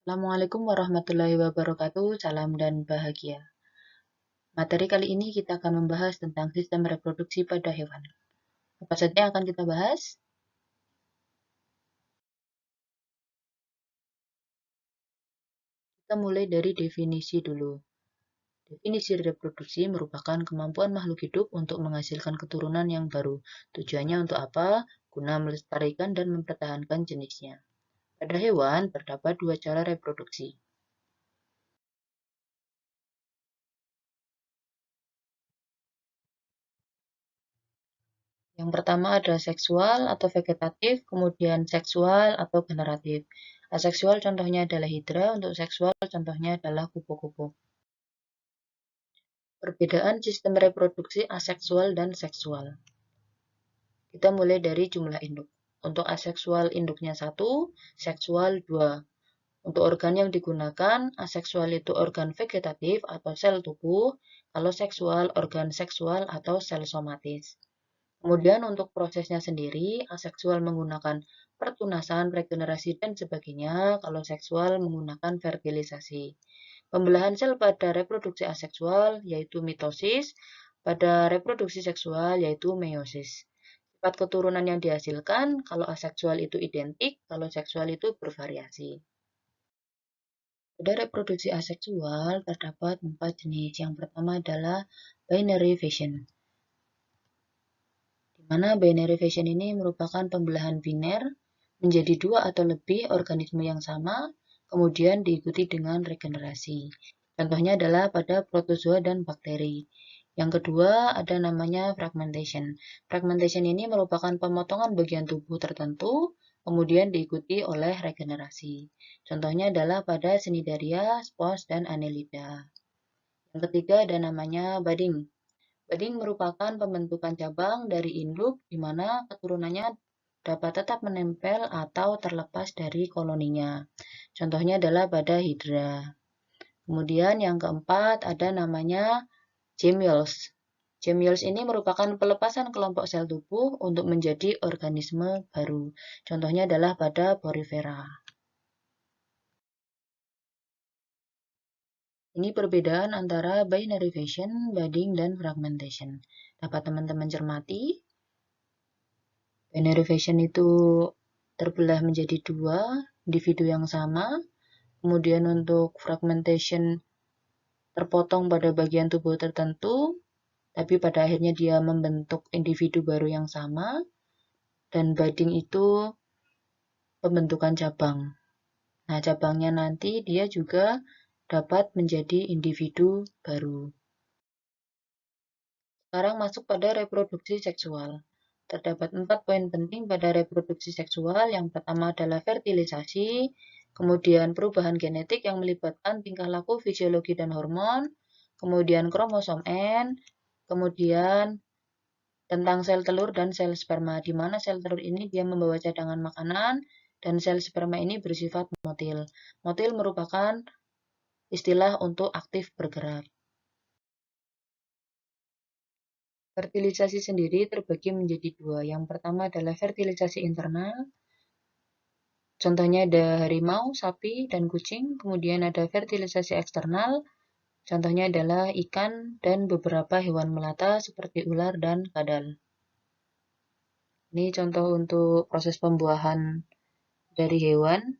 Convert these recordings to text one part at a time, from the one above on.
Assalamualaikum warahmatullahi wabarakatuh, salam dan bahagia. Materi kali ini kita akan membahas tentang sistem reproduksi pada hewan. Apa saja yang akan kita bahas? Kita mulai dari definisi dulu. Definisi reproduksi merupakan kemampuan makhluk hidup untuk menghasilkan keturunan yang baru. Tujuannya untuk apa? Guna melestarikan dan mempertahankan jenisnya. Pada hewan, terdapat dua cara reproduksi. Yang pertama ada seksual atau vegetatif, kemudian seksual atau generatif. Aseksual contohnya adalah hidra, untuk seksual contohnya adalah kupu-kupu. Perbedaan sistem reproduksi aseksual dan seksual. Kita mulai dari jumlah induk. Untuk aseksual induknya 1, seksual 2. Untuk organ yang digunakan, aseksual itu organ vegetatif atau sel tubuh, kalau seksual organ seksual atau sel somatis. Kemudian untuk prosesnya sendiri, aseksual menggunakan pertunasan, regenerasi, dan sebagainya, kalau seksual menggunakan fertilisasi. Pembelahan sel pada reproduksi aseksual yaitu mitosis, pada reproduksi seksual yaitu meiosis. Sifat keturunan yang dihasilkan, kalau aseksual itu identik, kalau seksual itu bervariasi. Pada reproduksi aseksual terdapat 4 jenis. Yang pertama adalah binary fission, di mana binary fission ini merupakan pembelahan biner menjadi 2 atau lebih organisme yang sama, kemudian diikuti dengan regenerasi. Contohnya adalah pada protozoa dan bakteri. Yang kedua ada namanya fragmentation. Fragmentation ini merupakan pemotongan bagian tubuh tertentu, kemudian diikuti oleh regenerasi. Contohnya adalah pada Cnidaria, Spores, dan Annelida. Yang ketiga ada namanya budding. Budding merupakan pembentukan cabang dari induk di mana keturunannya dapat tetap menempel atau terlepas dari koloninya. Contohnya adalah pada hidra. Kemudian yang keempat ada namanya gemmules. Gemmules ini merupakan pelepasan kelompok sel tubuh untuk menjadi organisme baru. Contohnya adalah pada Porifera. Ini perbedaan antara binary fission, budding, dan fragmentation. Dapat teman-teman cermati. Binary fission itu terbelah menjadi 2 individu yang sama. Kemudian untuk fragmentation terpotong pada bagian tubuh tertentu, tapi pada akhirnya dia membentuk individu baru yang sama. Dan budding itu pembentukan cabang. Nah, cabangnya nanti dia juga dapat menjadi individu baru. Sekarang masuk pada reproduksi seksual. Terdapat 4 poin penting pada reproduksi seksual. Yang pertama adalah fertilisasi, kemudian perubahan genetik yang melibatkan tingkah laku, fisiologi, dan hormon, kemudian kromosom N, kemudian tentang sel telur dan sel sperma, di mana sel telur ini dia membawa cadangan makanan, dan sel sperma ini bersifat motil. Motil merupakan istilah untuk aktif bergerak. Fertilisasi sendiri terbagi menjadi 2. Yang pertama adalah fertilisasi internal. Contohnya ada harimau, sapi, dan kucing. Kemudian ada fertilisasi eksternal. Contohnya adalah ikan dan beberapa hewan melata seperti ular dan kadal. Ini contoh untuk proses pembuahan dari hewan.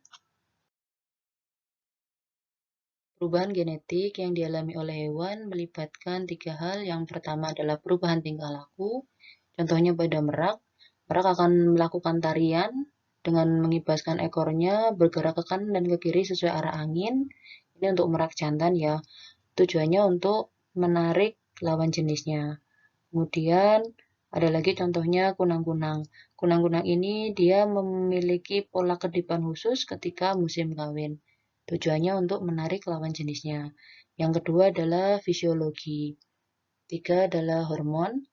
Perubahan genetik yang dialami oleh hewan melibatkan 3 hal. Yang pertama adalah perubahan tingkah laku. Contohnya pada merak. Merak akan melakukan tarian dengan mengibaskan ekornya, bergerak ke kanan dan ke kiri sesuai arah angin. Ini untuk merak jantan ya. Tujuannya untuk menarik lawan jenisnya. Kemudian ada lagi contohnya kunang-kunang. Kunang-kunang ini dia memiliki pola kedipan khusus ketika musim kawin. Tujuannya untuk menarik lawan jenisnya. Yang kedua adalah fisiologi. 3 adalah hormon.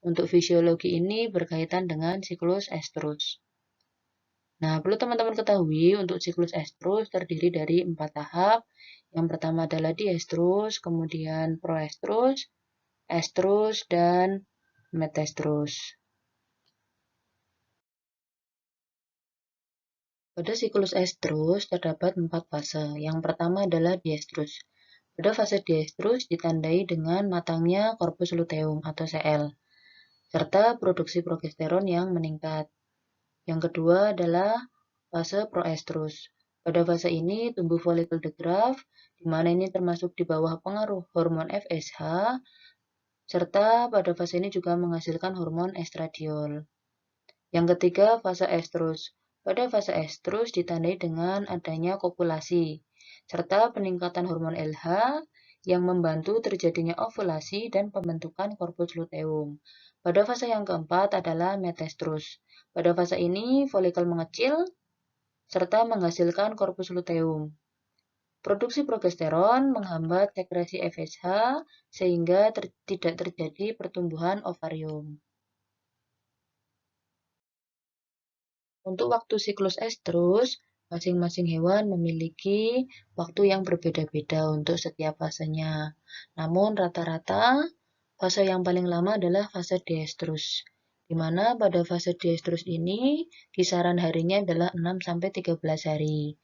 Untuk fisiologi ini berkaitan dengan siklus estrus. Nah, perlu teman-teman ketahui untuk siklus estrus terdiri dari 4 tahap. Yang pertama adalah diestrus, kemudian proestrus, estrus, dan met. Pada siklus estrus terdapat 4 fase. Yang pertama adalah diestrus. Pada fase diestrus ditandai dengan matangnya korpus luteum atau sel, serta produksi progesteron yang meningkat. Yang kedua adalah fase proestrus. Pada fase ini tumbuh folikel the graft, di mana ini termasuk di bawah pengaruh hormon FSH, serta pada fase ini juga menghasilkan hormon estradiol. Yang ketiga, fase estrus. Pada fase estrus ditandai dengan adanya kopulasi, serta peningkatan hormon LH yang membantu terjadinya ovulasi dan pembentukan korpus luteum. Pada fase yang keempat adalah metastrus. Pada fase ini folikel mengecil serta menghasilkan korpus luteum. Produksi progesteron menghambat sekresi FSH sehingga tidak terjadi pertumbuhan ovarium. Untuk waktu siklus estrus, masing-masing hewan memiliki waktu yang berbeda-beda untuk setiap fasenya. Namun rata-rata fase yang paling lama adalah fase diestrus, di mana pada fase diestrus ini kisaran harinya adalah 6-13 hari.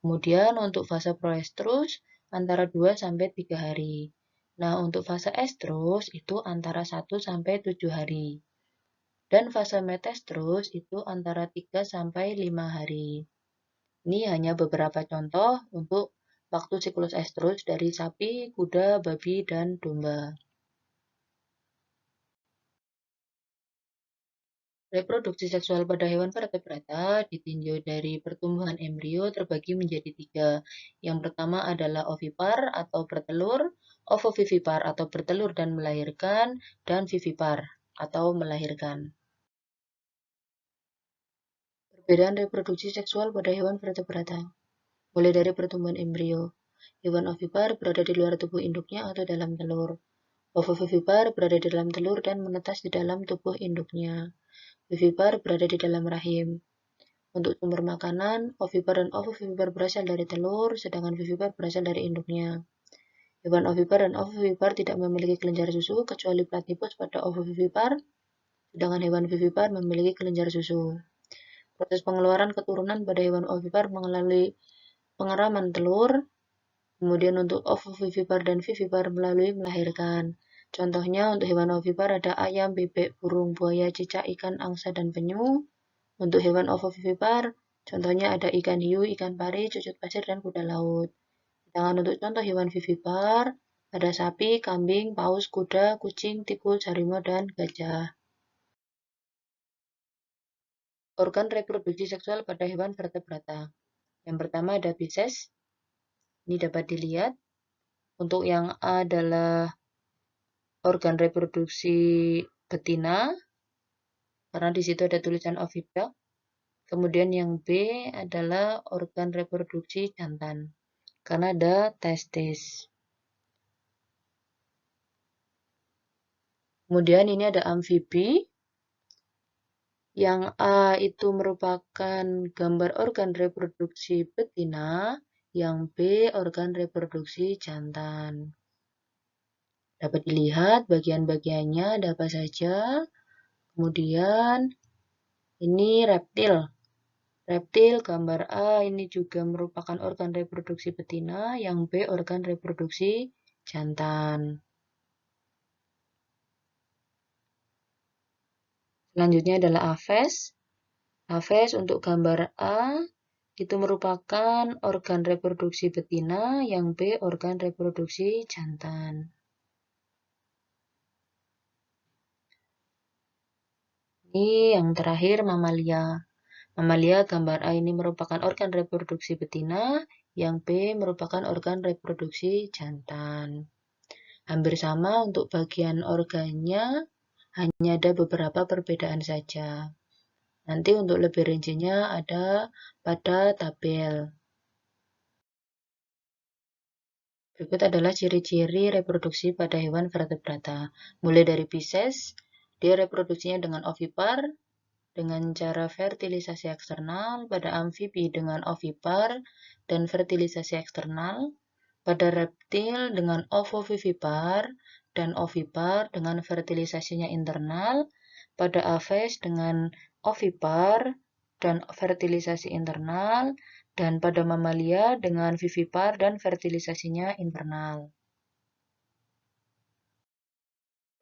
Kemudian untuk fase proestrus antara 2-3 hari. Nah, untuk fase estrus itu antara 1-7 hari. Dan fase metastrus itu antara 3-5 hari. Ini hanya beberapa contoh untuk waktu siklus estrus dari sapi, kuda, babi, dan domba. Reproduksi seksual pada hewan vertebrata ditinjau dari pertumbuhan embrio terbagi menjadi 3. Yang pertama adalah ovipar atau bertelur, ovovivipar atau bertelur dan melahirkan, dan vivipar atau melahirkan. Perbedaan reproduksi seksual pada hewan vertebrata. Mulai dari pertumbuhan embrio. Hewan ovipar berada di luar tubuh induknya atau dalam telur. Ovovivipar berada di dalam telur dan menetas di dalam tubuh induknya. Vivipar berada di dalam rahim. Untuk sumber makanan, ovipar dan ovovivipar berasal dari telur, sedangkan vivipar berasal dari induknya. Hewan ovipar dan ovovivipar tidak memiliki kelenjar susu, kecuali platypus pada ovovivipar, sedangkan hewan vivipar memiliki kelenjar susu. Proses pengeluaran keturunan pada hewan ovipar melalui pengeraman telur, kemudian untuk ovovivipar dan vivipar melalui melahirkan. Contohnya untuk hewan ovipar ada ayam, bebek, burung, buaya, cicak, ikan, angsa, dan penyu. Untuk hewan ovovivipar, contohnya ada ikan hiu, ikan pari, cucut pasir, dan kuda laut. Sedangkan untuk contoh hewan vivipar, ada sapi, kambing, paus, kuda, kucing, tikus, harimau, dan gajah. Organ reproduksi seksual pada hewan vertebrata. Yang pertama ada Pisces. Ini dapat dilihat. Untuk yang A adalah organ reproduksi betina, karena di situ ada tulisan oviduct. Kemudian yang B adalah organ reproduksi jantan, karena ada testis. Kemudian ini ada amfibi. Yang A itu merupakan gambar organ reproduksi betina, yang B organ reproduksi jantan. Dapat dilihat bagian-bagiannya ada apa saja. Kemudian ini reptil. Reptil gambar A ini juga merupakan organ reproduksi betina, yang B organ reproduksi jantan. Selanjutnya adalah Aves. Aves untuk gambar A itu merupakan organ reproduksi betina, yang B organ reproduksi jantan. Ini yang terakhir mamalia. Mamalia gambar A ini merupakan organ reproduksi betina, yang B merupakan organ reproduksi jantan. Hampir sama untuk bagian organnya, hanya ada beberapa perbedaan saja. Nanti untuk lebih rincinya ada pada tabel. Berikut adalah ciri-ciri reproduksi pada hewan vertebrata. Mulai dari Pisces, dia reproduksinya dengan ovipar, dengan cara fertilisasi eksternal, pada amfibi dengan ovipar dan fertilisasi eksternal, pada reptil dengan ovovivipar dan ovipar dengan fertilisasinya internal, pada Aves dengan ovipar, dan fertilisasi internal, dan pada mamalia dengan vivipar dan fertilisasinya internal.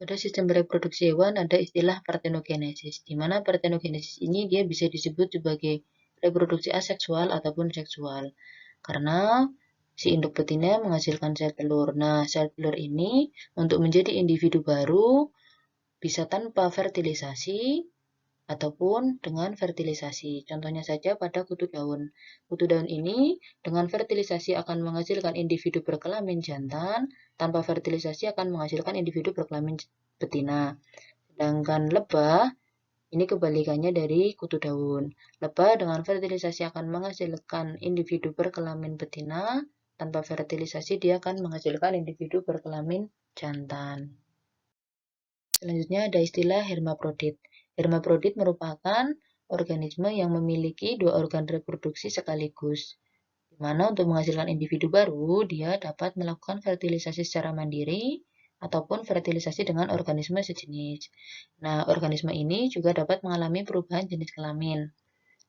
Pada sistem reproduksi hewan ada istilah partenogenesis, di mana partenogenesis ini dia bisa disebut sebagai reproduksi aseksual ataupun seksual. Karena si induk betina menghasilkan sel telur. Nah, sel telur ini untuk menjadi individu baru bisa tanpa fertilisasi ataupun dengan fertilisasi. Contohnya saja pada kutu daun. Kutu daun ini dengan fertilisasi akan menghasilkan individu berkelamin jantan, tanpa fertilisasi akan menghasilkan individu berkelamin betina. Sedangkan lebah ini kebalikannya dari kutu daun. Lebah dengan fertilisasi akan menghasilkan individu berkelamin betina, tanpa fertilisasi dia akan menghasilkan individu berkelamin jantan. Selanjutnya ada istilah hermaprodit. Hermaprodit merupakan organisme yang memiliki dua organ reproduksi sekaligus, di mana untuk menghasilkan individu baru, dia dapat melakukan fertilisasi secara mandiri ataupun fertilisasi dengan organisme sejenis. Nah, organisme ini juga dapat mengalami perubahan jenis kelamin.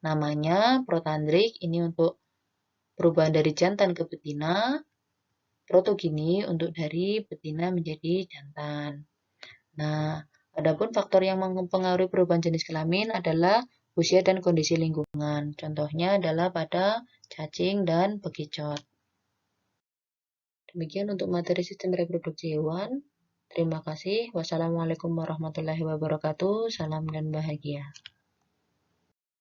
Namanya protandrik, ini untuk perubahan dari jantan ke betina, protogini untuk dari betina menjadi jantan. Nah, adapun faktor yang mempengaruhi perubahan jenis kelamin adalah usia dan kondisi lingkungan. Contohnya adalah pada cacing dan bekicot. Demikian untuk materi sistem reproduksi hewan. Terima kasih. Wassalamualaikum warahmatullahi wabarakatuh. Salam dan bahagia.